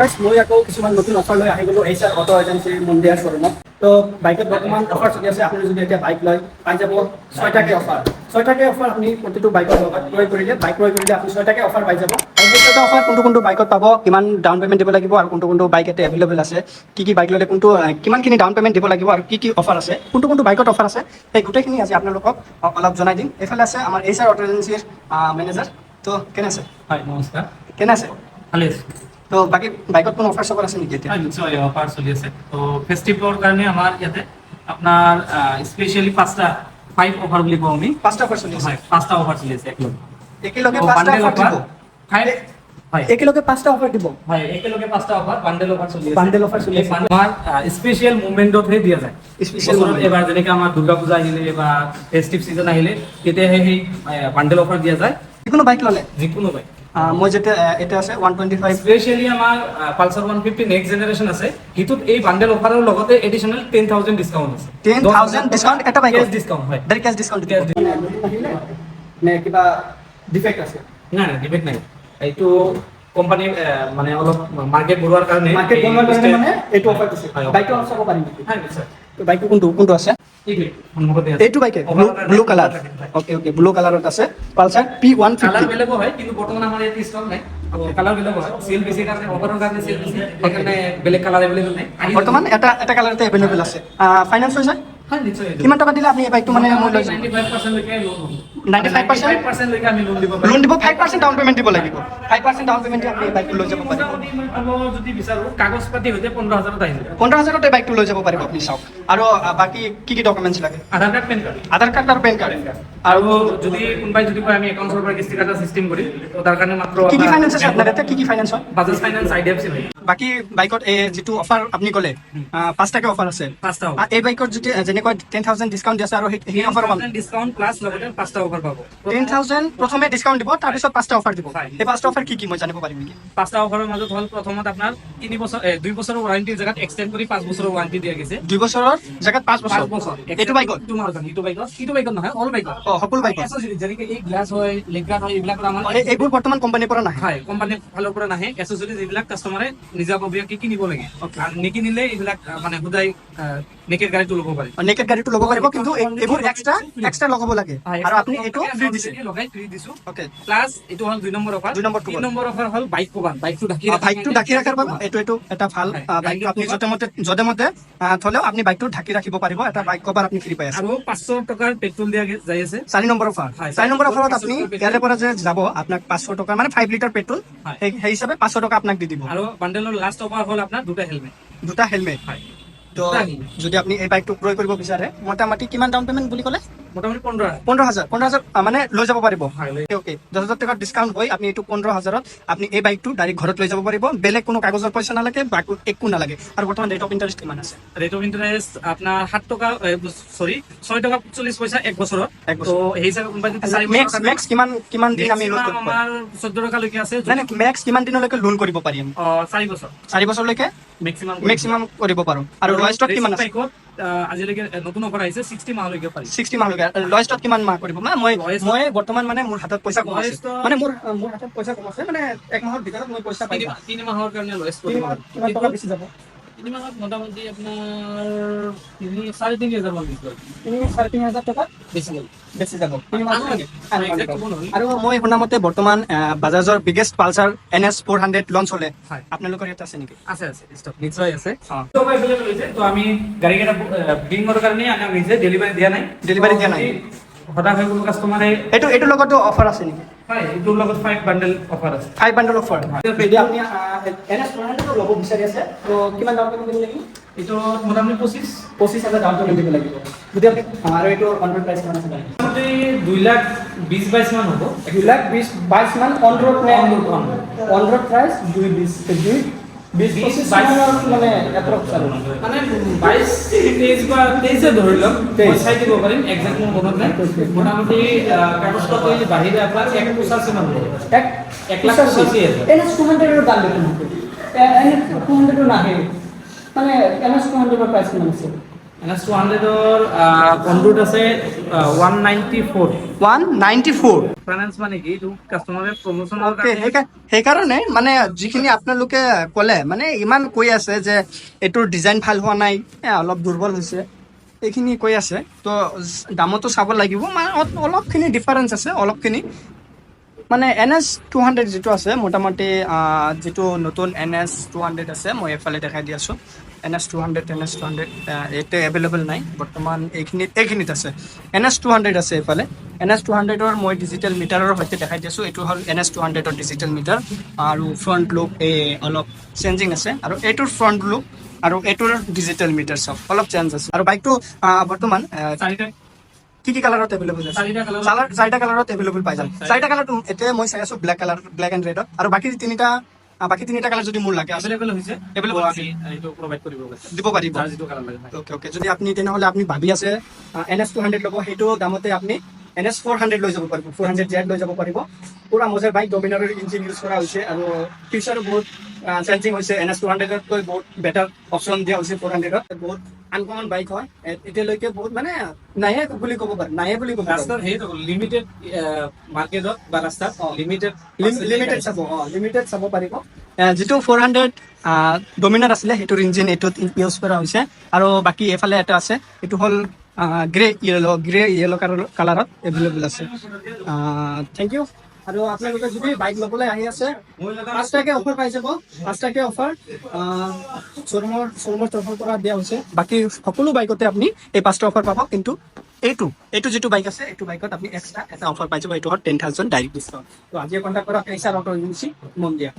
মই আকৌ কিছুমান নতুন অফাৰ লৈ আহি গ'লো এইচআৰ অটো এজেঞ্চিৰ মুন্দিয়া শ্বৰুমত। তো বাইকত বৰ্তমান অফাৰ চলি আছে। আপুনি যদি এতিয়া বাইক লয় পাই যাব 6টাকৈ অফাৰ। 6টাকৈ অফাৰ আপুনি প্ৰতিটো বাইকৰ লগত ক্ৰয় কৰিলে আপুনি 6টাকৈ অফাৰ পাই যাব। আৰু সেই 6টা অফাৰ কোনটো বাইকত পাব, কিমান ডাউন পে'মেণ্ট দিব লাগিব, আৰু কোনটো বাইক ইয়াতে এভেইলেবল আছে, কি বাইক ল'লে কোনটো কিমানখিনি ডাউন পে'মেণ্ট দিব লাগিব, আৰু কি অফাৰ আছে, কোনটো বাইকত অফাৰ আছে, সেই গোটেইখিনি আজি আপোনালোকক অলপ জনাই দিম। এইফালে আছে আমাৰ এইচআৰ অটো এজেঞ্চিৰ মেনেজাৰ। তো কেনে আছে? হয়, নমস্কাৰ। কেনে আছে? ভালে আছে। তো বাকী বাইকত কোনো অফাৰ চফাৰ আছে নেকি এতিয়া? হয়, নিশ্চয় অফাৰ চলি আছে। তো ফেষ্টিভেলৰ কাৰণে আমাৰ ইয়াতে আপোনাৰ স্পেচিয়েলি 5 অফাৰ বুলি কওঁ আমি। 5টা অফাৰ চলি আছে। হয়, 5টা অফাৰ চলি আছে একেলগে 5টা অফাৰ দিব? হয়, একেলগে 5টা অফাৰ দিব? হয়, একেলগে 5টা অফাৰ বান্ডেল অফাৰ চলি আছে। বান্ডেল অফাৰ চলি আছে। আমাৰ স্পেচিয়েল মুভমেণ্টতহে দিয়া যায়। স্পেচিয়েল এবাৰ যেনেকৈ আমাৰ দুৰ্গা পূজা আহিলে বা ফেষ্টিভ চিজন আহিলে তেতিয়াহে সেই বান্ডেল অফাৰ দিয়া যায়। যিকোনো বাইক ল'লে? যিকোনো বাইক। মই যেতিয়া এটা আছে 125। স্পেচিয়েলি আমাৰ পালচাৰ 150 নেক্সট জেনেৰেশ্যন আছে, সেইটোত এই বান্ডেল অফাৰৰ লগতে এডিশ্যনেল 10,000 ডিছকাউণ্ট আছে। 10,000 ডিছকাউণ্ট এটা বাইকত? কেছ ডিছকাউণ্ট হয়, ডাইৰেক্ট কেছ ডিছকাউণ্ট নে কিবা ডিফেক্ট আছে? নাই ডিফেক্ট নাই। এইটো কোম্পানী মানে অলপ মাৰ্কেট বঢ়োৱাৰ কাৰণে মানে এইটো অফাৰ দিছে। বাইকটো চাব পাৰিম নেকি? হয়, নিশ্চয়। বাইকটো কোনটো আছে? এইটো বাইকে ব্লু কালাৰ। ওকে ব্লু কালাৰত আছে পালচাৰ P150। কালাৰ বেলেগো হয়, কিন্তু বৰ্তমান আমাৰ ইয়াত ষ্টক নাই। কালাৰ বেলেগো হয়, সেল বেছি কাৰণে অফাৰৰ কাৰণে সেল বেছি, সেইকাৰণে বেলেগ কালাৰ এভেইলেবল নাই। বৰ্তমান এটা কালাৰতে এভেইলেবল আছে। ফাইনেন্স হৈ যায়? হয়, নিশ্চয়। কিমান টকা দিলে আপুনি এই বাইকটো মানে মই লৈ যাম? 95% লৈকে লোন হ'ব। 95% লৈকে আমি লোন দিব পাৰিম। লোন দিব, 5% ডাউন পে'মেণ্ট দিব লাগিব। 5% ডাউন পে'মেণ্ট দি আপুনি এই বাইকটো লৈ যাব পাৰিব। যদি বিচাৰো কাগজ পাতি হৈছে 15,000ত আহি যাব। 15,000ত এই বাইকটো লৈ যাব পাৰিব আপুনি। চাওক আৰু বাকী কি ডকুমেণ্টছ লাগে? আধাৰ কাৰ্ড, পেন কাৰ্ড। আধাৰ কাৰ্ড আৰু পেন কাৰ্ড। আৰু যদি কোনোবাই কয় আমি একাউণ্টৰ পৰা কিস্তি কাটা চিষ্টেম কৰিম, তো তাৰ কাৰণে মাত্ৰ কি ফাইনেন্স আছে আপোনাৰ ইয়াতে? কি ফাইনেন্স হয়? Bajaj finance, IDFC bank. বাকী বাইকত এই যিটো অফাৰ আপুনি ক'লে 5টাকৈ অফাৰ আছে। 5টা এই বাইকত যদি যেনেকৈ 10,000 ডিছকাউণ্ট দি আছে আৰু সেই অফাৰ পাম। ডিছকাউণ্ট প্লাছ লগতে 5টা অফাৰ পাব। 10,000 প্ৰথমে ডিছকাউণ্ট দিব, তাৰপিছত 5টা অফাৰ দিব। এই 5টা অফাৰ কি মই জানিব পাৰিম নেকি? 5টা অফাৰৰ মাজত হ'ল প্ৰথমত আপোনাৰ 2 বছৰৰ ৱাৰেণ্টিৰ জেগাত এক্সটেণ্ড কৰি 5 বছৰৰ ৱাৰেণ্টি দিয়া গৈছে। 2 বছৰৰ জেগাত 5 বছৰ। এইটো বাইকত? ইটো বাইকত নহয়, অল বাইকত। সকলো বাইকত যেনেকৈ এই গ্লাছ হয়, লেগ গাৰ্ড হয়, এইবিলাক আমাৰ এইবোৰ বৰ্তমান কোম্পানীৰ পৰা নাহে? হয়, কোম্পানীৰ ফালৰ পৰা নাহে। এচেছৰিজ এইবিলাক কাষ্টমাৰে নিজাববীয়াকৈ কিনিব লাগে। আৰু নিকিনিলে এইবিলাক মানে সদায় নেকেড গাড়ীটো ল'ব পাৰে। নেকেড গাড়ীটো ল'ব পাৰিব, কিন্তু এইবোৰ এক্সট্ৰা লগাব লাগে। আৰু আপুনি এইটো ফ্ৰী দিছে? লগাই ফ্ৰী দিছো। ওকে। প্লাছ এইটো হ'ল 2 নম্বৰ অফাৰ। 3 নম্বৰ অফাৰ হ'ল বাইক কভাৰ। বাইকটো ঢাকি ৰাখাৰ বাবে এইটো এটা ভাল বাইক। আপুনি য'তে মতে থলেও আপুনি বাইকটো ঢাকি ৰাখিব পাৰিব। এটা বাইক কভাৰ আপুনি ফ্ৰী পাই আছে। আৰু 500 টকাৰ পেট্ৰল দিয়া যাই আছে। 4 নম্বৰ অফাৰ। 4 নম্বৰ অফাৰত আপুনি ইয়াৰে পৰা যে যাব আপোনাক 500 টকা মানে 5 লিটাৰ পেট্ৰল, সেই হিচাপে 500 টকা আপোনাক দি দিব। আৰু বান্ডেলৰ লাষ্ট অফাৰ হ'ল আপোনাৰ 2টা হেলমেট। 2টা হেলমেট। তো যদি আপুনি এই বাইকটো ক্ৰয় কৰিব বিচাৰে মোটামুটি কিমান ডাউন পে'মেণ্ট বুলি ক'লে? মোটামুটি 15,000 মানে লৈ যাব পাৰিব। ওকে 10,000 টকাৰ ডিছকাউণ্ট হৈ আপুনি এইটো 15,000ত আপুনি এই বাইকটো ডাইৰেক্ট ঘৰত লৈ যাব পাৰিব। বেলেগ কোনো কাগজৰ পইচা নালাগে, বাইকটো একো নালাগে। আৰু বৰ্তমান ৰেট অফ ইণ্টাৰেষ্ট কিমান আছে? ৰেট অফ ইণ্টাৰেষ্ট আপোনাৰ 6 টকা 40 পইচা 1 বছৰত। তো সেই হিচাপে কোনোবাই যদি মেক্স কিমান দিন আমি লোন কৰিব পাৰিম? আমাৰ 14 টকালৈকে আছে। নাই মেক্স কিমান দিনলৈকে লোন কৰিব পাৰিম? 4 বছৰ। 4 বছৰলৈকে মেক্সিমাম কৰিব পাৰোঁ। আৰু লয়েষ্টত কিমান আছে? আজিলৈকে নতুন অফাৰ আহিছে 60 মাহলৈকে পাৰি। 60 মাহলৈকে। লয়েষ্টত কিমান মাহ কৰিব? মই বৰ্তমান মানে মোৰ হাতত পইচা কম আছে, মানে মোৰ হাতত পইচা কম আছে, মানে 1 মাহৰ ভিতৰত মই পইচা পাই যাম। 3 মাহৰ কাৰণে লয়েষ্ট কৰিব। কিমান টকা বেছি যাব? 3 মাহত মোটামুটি আপোনাৰ 3,500 মান বেছি যাব। 3,500 টকা বেছি যাব। আৰু আৰু মই শুনা মতে বৰ্তমান বাজাজৰ বিগেষ্ট পালচাৰ NS 400 লঞ্চ হ'লে, আপোনালোকৰ ইয়াত আছে নেকি? আছে ষ্টক নিশ্চয় আছে। তো এভেইলেবল হৈছে। তো আমি গাড়ীকেইটা বুকিঙৰ কাৰণে আনা হৈছে, ডেলিভাৰী দিয়া নাই। হঠাৎ হৈ গ'ল কাষ্টমাৰে। এইটোৰ লগতো অফাৰ আছে নেকি? হয়, এইটোৰ লগত 5 বান্ডেল অফাৰ আছে। 5 বান্ডেল অফাৰ। যদি আপুনি NS 400 ল'ব বিচাৰি আছে, তো কিমান ডাউন পে'মেণ্ট দিব লাগিব? এইটো মোটামুটি 25,000 ডাউন পে'মেণ্ট দিব লাগিব। যদি আপুনি আৰু এইটো অন-ৰোড প্ৰাইচ কিমান আছে? মোটামুটি 2,20,22 মান হ'ব। 2,20,22 মান অন-ৰোড নে? অন-ৰোড প্ৰাইচ 2,20,25 মানে এপ্ৰক্স আৰু মানে 22-23 বা 23 ধৰি লওক, মই চাই দিব পাৰিম, একজেক্ট মোৰ মনত নাই। মোটামুটি কাগজ পাতি বাহিৰে আপোনাৰ 1,85,000 মান হ'ব। 1,85,000। NS 200 দাম দেখোন। NS 200 নাহে, মানে NS 200 প্ৰাইচ কিমান আছে? NS 200ৰ কনডুট আছে 194 194 ফাইনেন্স মানে কি এইটো কাষ্টমাৰে প্ৰমোচনৰ অ'কে সেইকাৰণে মানে যিখিনি আপোনালোকে ক'লে মানে ইমান কৈ আছে যে এইটোৰ ডিজাইন ভাল হোৱা নাই অলপ দুৰ্বল হৈছে এইখিনি কৈ আছে তো দামতো চাব লাগিব মানে অলপখিনি ডিফাৰেঞ্চ আছে অলপখিনি মানে NS 200 যিটো আছে মোটামুটি যিটো নতুন NS 200 আছে মই এফালে দেখাই দি আছোঁ NS 200 এইটো এভেইলেবল নাই বৰ্তমান এইখিনিত আছে NS 200 আছে এইফালে NS 200ৰ মই ডিজিটেল মিটাৰৰ সৈতে দেখাই দি আছোঁ এইটো হ'ল NS 200ৰ ডিজিটেল মিটাৰ আৰু ফ্ৰণ্ট লুক অলপ চেঞ্জিং আছে আৰু এইটোৰ ফ্ৰণ্ট লুক আৰু এইটোৰ ডিজিটেল মিটাৰ চব অলপ চেঞ্জ আছে আৰু বাইকটো বৰ্তমান কি কালাৰত এভেইলেবল আছে চাৰিটা কালাৰত এভেইলেবল পাই যাম চাৰিটা কালাৰ এতিয়া মই চাই আছোঁ ব্লেক এণ্ড ৰেডত আৰু বাকী তিনিটা কালাৰ যদি মোৰ লাগে এভেইলেবল হৈছে এভেইলেবল আমি এইটো প্ৰভাইড কৰিব দিব পাৰিব যাৰ যিটো কালাৰ লাগে ওকে যদি আপুনি তেনেহ'লে আপুনি ভাবি আছে NS 200 ল'ব সেইটো দামতে আপুনি NS 400 লৈ যাব পাৰিব 400Z লৈ যাব পাৰিব পুৰা মজাৰ বাইক ডমিনাৰৰ ইঞ্জিন ইউজ কৰা হৈছে আৰু ফিচাৰো বহুত চেঞ্জিং হৈছে NS 200তকৈ বহুত বেটাৰ অপশ্যন দিয়া হৈছে 400ত বহুত আনকমন বাইক হয় এতিয়ালৈকে বহুত মানে নাহে বুলি ক'ব পাৰি ৰাস্তাত সেইটো লিমিটেড মাৰ্কেটত বা ৰাস্তাত লিমিটেড চাব পাৰিব যিটো 400 ডমিনাৰ আছিলে সেইটোৰ ইঞ্জিন এইটোত ইউজ কৰা হৈছে আৰু বাকী এফালে এটা আছে এইটো হ'ল গ্ৰে য়েলো কালাৰত এভেইলেবল আছে থেংক ইউ আৰু আপোনালোকে যদি বাইক ল'বলৈ আহি আছে 5টাকৈ অফাৰ পাই যাব 5টাকৈ অফাৰ শ্ব'ৰুমৰ তৰফৰ পৰা দিয়া হৈছে বাকী সকলো বাইকতে আপুনি এই 5টা অফাৰ পাব কিন্তু এইটো যিটো বাইক আছে এইটো বাইকত আপুনি এক্সট্ৰা এটা অফাৰ পাই যাব এইটো হ'ল 10,000 ডাইৰেক্ট ডিছকাউণ্ট তো আজিয়ে কণ্টেক্ট কৰক HR অটো এজেঞ্চি মন দিয়া